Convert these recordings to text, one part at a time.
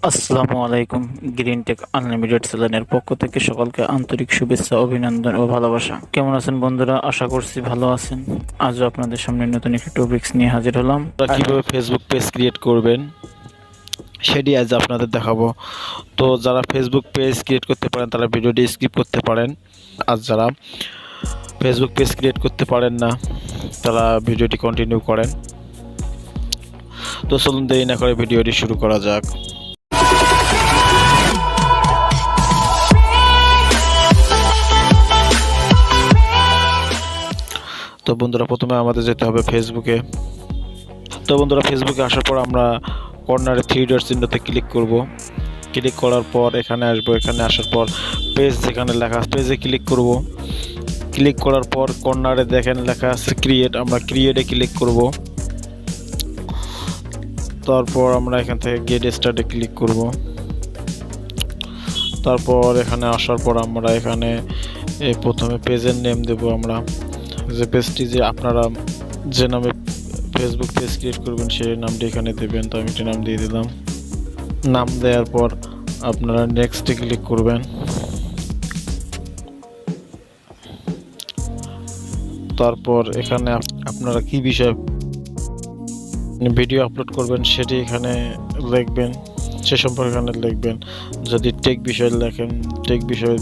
আসসালামু আলাইকুম। Green take unlimited চ্যানেলের পক্ষ থেকে সকলকে আন্তরিক শুভেচ্ছা, অভিনন্দন ও ভালোবাসা। কেমন আছেন বন্ধুরা? আশা করছি ভালো আছেন। আজও আপনাদের সামনে নতুন একটি টপিকস নিয়ে হাজির হলাম। কিভাবে ফেসবুক পেজ ক্রিয়েট করবেন সেটি আজ আপনাদের দেখাবো। তো যারা ফেসবুক পেজ ক্রিয়েট করতে পারেন তারা ভিডিওটি স্কিপ করতে পারেন। আর যারা ফেসবুক পেজ ক্রিয়েট করতে পারেন না তারা ভিডিওটি কন্টিনিউ করেন। তো চলুন দেরি না করে ভিডিওটি শুরু করা যাক। তো বন্ধুরা, প্রথমে আমাদের যেতে হবে ফেসবুকে। তো বন্ধুরা, ফেসবুকে আসার পর আমরা কর্নারে থ্রি ডট চিহ্নতে ক্লিক করব। ক্লিক করার পর এখানে আসবো। এখানে আসার পর পেজ যেখানে লেখা আছে পেজে ক্লিক করব। ক্লিক করার পর কর্নারে দেখেন লেখা আছে ক্রিয়েট, আমরা ক্রিয়েটে ক্লিক করব। তারপর আমরা এখান থেকে গেট স্টার্টে ক্লিক করব। তারপর এখানে আসার পর আমরা এখানে প্রথমে পেজের নেম দেব। আমরা যে পেজটি যে আপনারা যে নামে ফেসবুক পেজ ক্রিয়েট করবেন সেই নামটি এখানে দেবেন। তো আমি একটি নাম দিয়ে দিলাম। নাম দেওয়ার পর আপনারা নেক্সটে ক্লিক করবেন। তারপর এখানে আপনারা কি বিষয়ে ভিডিও আপলোড করবেন সেটি এখানে লিখবেন, সে সম্পর্কে এখানে লিখবেন। যদি টেক বিষয়ে লেখেন, টেক বিষয়ে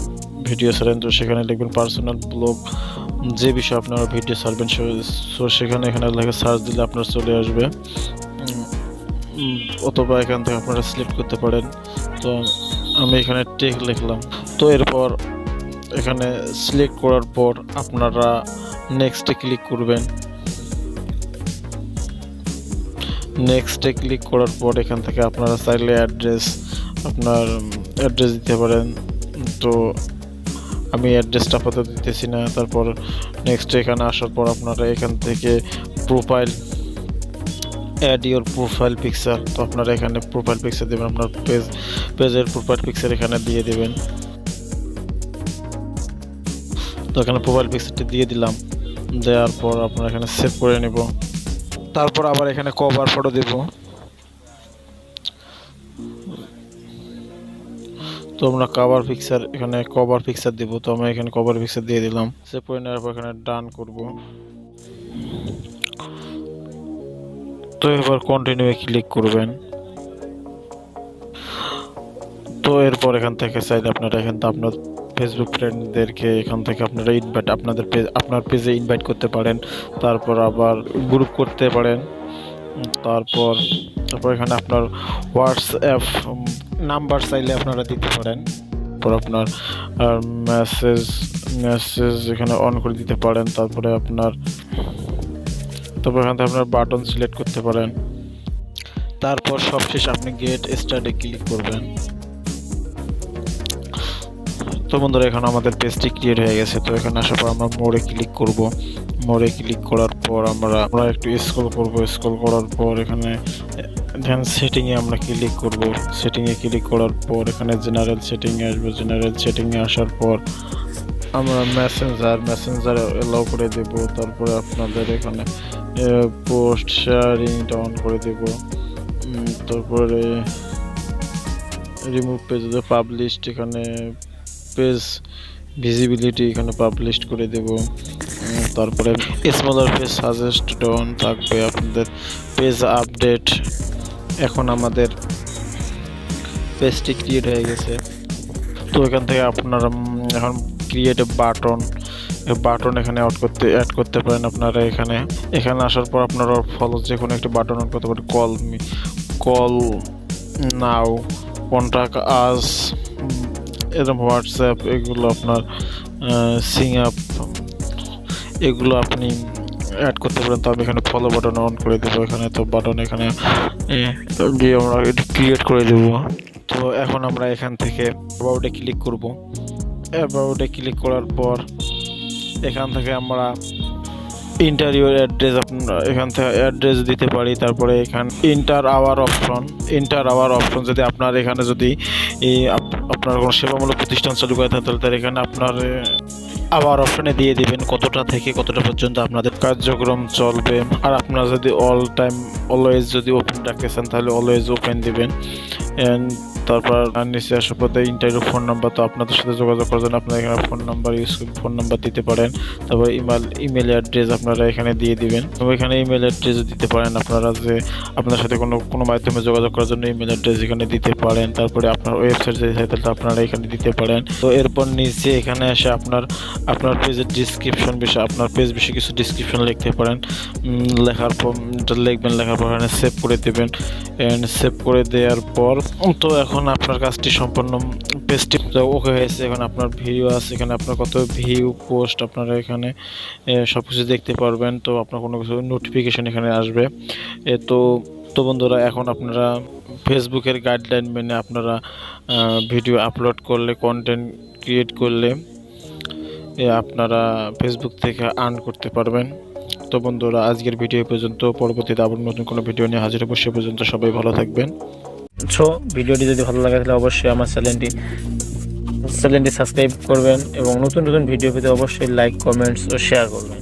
ভিডিও ছাড়েন তো সেখানে লিখবেন পার্সোনাল ব্লগ। যে বিষয়ে আপনারা ভিডিও ছাড়বেন সেখানে এখানে লেখা সার্চ দিলে আপনার চলে আসবে। অথবা এখান থেকে আপনারা সিলেক্ট করতে পারেন। তো আমি এখানে টেক লিখলাম। তো এরপর এখানে সিলেক্ট করার পর আপনারা নেক্সটে ক্লিক করবেন। নেক্সটে ক্লিক করার পর এখান থেকে আপনারা চাইলে আপনার অ্যাড্রেস দিতে পারেন। তো আমি অ্যাড্রেসটা আপাতত দিতেছি না। তারপর নেক্সট এখানে আসার পর আপনারা এখান থেকে profile add your profile picture. তো আপনারা এখানে প্রোফাইল পিকচার দেবেন, আপনার পেজের প্রোফাইল পিকচার এখানে দিয়ে দেবেন। তো এখানে প্রোফাইল পিকচারটি দিয়ে দিলাম। দেওয়ার পর আপনারা এখানে সেভ করে নেব। তারপর আবার এখানে কভার ফটো দেব। তো আমরা কভার পিকচার দেব। তো আমরা এখানে কভার পিকচার দিয়ে দিলাম। সেভ করে নেওয়ার পর এখানে ডান করব। তো এবার কন্টিনিউ ক্লিক করবেন। তো এরপর এখান থেকে চাইলে আপনারা আপনার ফেসবুক ফ্রেন্ডদেরকে এখান থেকে আপনারা আপনার পেজে ইনভাইট করতে পারেন। তারপর আবার গ্রুপ করতে পারেন। তারপর এখানে আপনার হোয়াটসঅ্যাপ নাম্বার চাইলে আপনারা দিতে পারেন। তারপর আপনার মেসেজ এখানে অন করে দিতে পারেন। তারপর এখান থেকে আপনার বাটন সিলেক্ট করতে পারেন। তারপর সবশেষ আপনি গেট স্টার্টে ক্লিক করবেন। তো বন্ধুরা, এখন আমাদের পেজটি ক্রিয়েট হয়ে গেছে। তো এখানে আসার পর আমরা মোড়ে ক্লিক করব। মোড়ে ক্লিক করার পর আমরা একটু স্ক্রল করব। স্ক্রল করার পর এখানে সেটিংয়ে আমরা ক্লিক করব। সেটিংয়ে ক্লিক করার পর এখানে জেনারেল সেটিংয়ে আসবো। জেনারেল সেটিংয়ে আসার পর আমরা মেসেঞ্জার এলাও করে দেব। তারপরে আপনাদের এখানে পোস্ট শেয়ারিংটা অন করে দেব। তারপরে রিমুভ পেজ পাবলিশড, এখানে পেজ ভিজিবিলিটি এখানে পাবলিশ করে দেব। তারপরে স্মলার পেজ সাজেস্ট অন থাকবে আপনাদের। পেজ আপডেট, এখন আমাদের পেজটি ক্রিয়েট হয়ে গেছে। তো এখান থেকে আপনারা এখন ক্রিয়েট বাটন এখানে অ্যাড করতে পারেন। আপনারা এখানে আসার পর আপনারা ফলো যে কোনো একটি বাটন অন করতে পারেন। কল নাও, কন্টাক্ট আস, এরকম হোয়াটসঅ্যাপ, এগুলো আপনার সিং আপ, এগুলো আপনি অ্যাড করতে পারেন। তো আমি এখানে ফলো বাটন অন করে দেবো। এখানে তো বাটন এখানে দিয়ে আমরা এটি ক্রিয়েট করে দেব। তো এখন আমরা এখান থেকে অ্যাবাউটে ক্লিক করব। অ্যাবাউটে ক্লিক করার পর এখান থেকে আমরা ইন্টারভিউর অ্যাড্রেস এখান থেকে অ্যাড্রেস দিতে পারি। তারপরে এখানে ইন্টার আওয়ার অপশন যদি আপনার এখানে যদি আপনার কোনো সেবামূলক প্রতিষ্ঠান চালু করে থাকে তাহলে এখানে আপনার আবার অপশনে দিয়ে দিবেন কতটা থেকে কতটা পর্যন্ত আপনাদের কার্যক্রম চলবে। আর আপনারা যদি অল টাইম অলওয়েজ যদি ওপেন রাখতে চান তাহলে অলওয়েজ ওপেন দিবেন। তারপর নিচে আসার পথে ইন্টারভিউ ফোন নাম্বার, তো আপনাদের সাথে যোগাযোগ করার জন্য আপনারা এখানে ফোন নাম্বার দিতে পারেন। তারপর ইমেল অ্যাড্রেস আপনারা এখানে দিয়ে দিবেন। তো এখানে ইমেল অ্যাড্রেসও দিতে পারেন আপনারা, যে আপনার সাথে কোনো মাধ্যমে যোগাযোগ করার জন্য ইমেল অ্যাড্রেস এখানে দিতে পারেন। তারপরে আপনার ওয়েবসাইট যে সাইটটা আপনারা এখানে দিতে পারেন। তো এরপর নিচে এখানে এসে আপনার পেজের ডিসক্রিপশন বিষয়ে, আপনার পেজ বিষয়ে কিছু ডিসক্রিপশন লিখতে পারেন। লেখার পর লিখবেন, লেখার পর এখানে সেভ করে দেবেন। সেভ করে দেওয়ার পর তো এখন আপনার কাজটি সম্পূর্ণ, পেজটি ওকে হয়েছে। এখন আপনার ভিডিও আছে, এখানে আপনার কত ভিউ পোস্ট আপনারা এখানে সব কিছু দেখতে পারবেন। তো আপনার কোনো কিছু নোটিফিকেশন এখানে আসবে। তো বন্ধুরা, এখন আপনারা ফেসবুকের গাইডলাইন মেনে আপনারা ভিডিও আপলোড করলে, কন্টেন্ট ক্রিয়েট করলে আপনারা ফেসবুক থেকে আর্ন করতে পারবেন। তো বন্ধুরা, আজকের ভিডিও পর্যন্ত, পরবর্তীতে আবার নতুন কোনো ভিডিও নিয়ে হাজির হবো। সে পর্যন্ত সবাই ভালো থাকবেন। ভিডিওটি যদি ভালো লাগে তাহলে অবশ্যই আমার চ্যানেলটি সাবস্ক্রাইব করবেন এবং নতুন নতুন ভিডিও পেতে অবশ্যই লাইক, কমেন্টস ও শেয়ার করবেন।